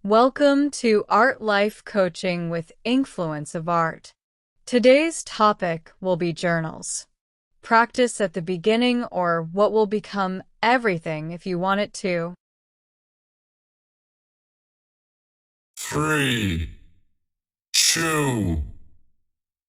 Welcome to Art Life Coaching with Inkfluence of Art. Today's topic will be journals. Practice at the beginning or what will become everything if you want it to. 3, 2,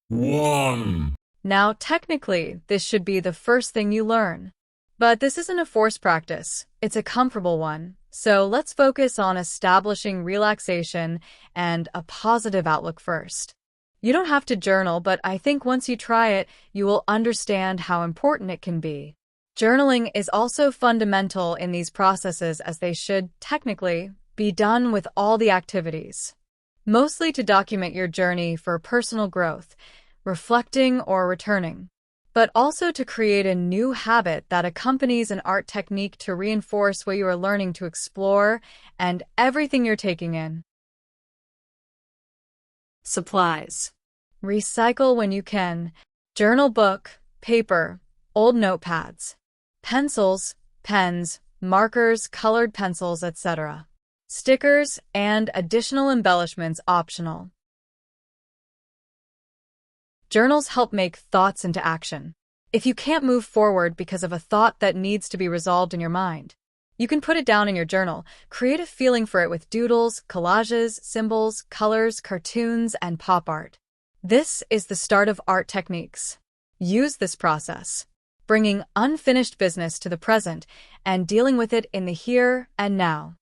1. Now, technically, this should be the first thing you learn. But this isn't a forced practice, it's a comfortable one. So let's focus on establishing relaxation and a positive outlook first. You don't have to journal, but I think once you try it, you will understand how important it can be. Journaling is also fundamental in these processes as they should, technically, be done with all the activities. Mostly to document your journey for personal growth, reflecting or returning, but also to create a new habit that accompanies an art technique to reinforce what you are learning to explore and everything you're taking in. Supplies. Recycle when you can. Journal book, paper, old notepads, pencils, pens, markers, colored pencils, etc. Stickers and additional embellishments optional. Journals help make thoughts into action. If you can't move forward because of a thought that needs to be resolved in your mind, you can put it down in your journal. Create a feeling for it with doodles, collages, symbols, colors, cartoons, and pop art. This is the start of art techniques. Use this process, bringing unfinished business to the present and dealing with it in the here and now.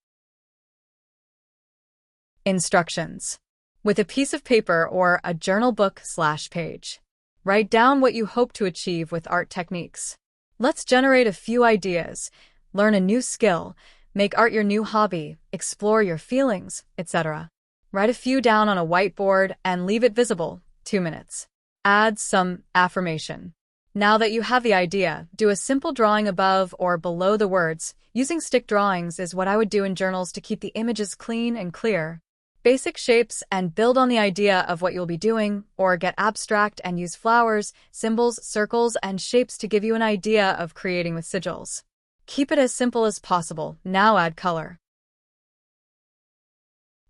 Instructions. With a piece of paper or a journal book/page, write down what you hope to achieve with art techniques. Let's generate a few ideas, learn a new skill, make art your new hobby, explore your feelings, etc. Write a few down on a whiteboard and leave it visible, 2 minutes. Add some affirmation. Now that you have the idea, do a simple drawing above or below the words. Using stick drawings is what I would do in journals to keep the images clean and clear. Basic shapes and build on the idea of what you'll be doing, or get abstract and use flowers, symbols, circles, and shapes to give you an idea of creating with sigils. Keep it as simple as possible. Now add color.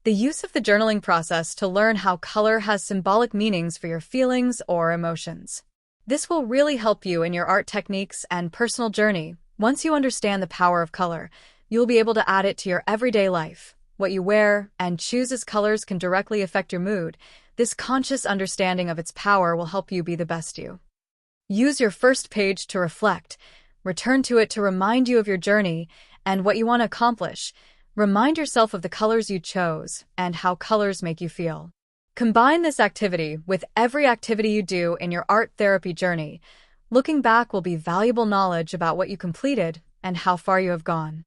The use of the journaling process to learn how color has symbolic meanings for your feelings or emotions. This will really help you in your art techniques and personal journey. Once you understand the power of color, you'll be able to add it to your everyday life. What you wear and choose as colors can directly affect your mood. This conscious understanding of its power will help you be the best you. Use your first page to reflect. Return to it to remind you of your journey and what you want to accomplish. Remind yourself of the colors you chose and how colors make you feel. Combine this activity with every activity you do in your art therapy journey. Looking back will be valuable knowledge about what you completed and how far you have gone.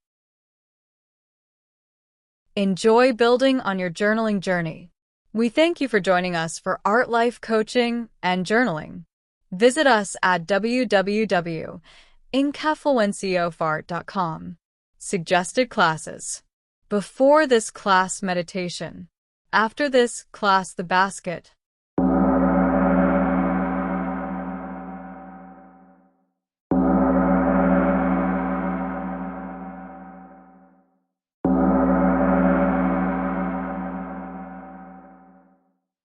Enjoy building on your journaling journey. We thank you for joining us for Art Life Coaching and Journaling. Visit us at www.inkfluenceofart.com. Suggested classes. Before this class, meditation. After this class, the basket.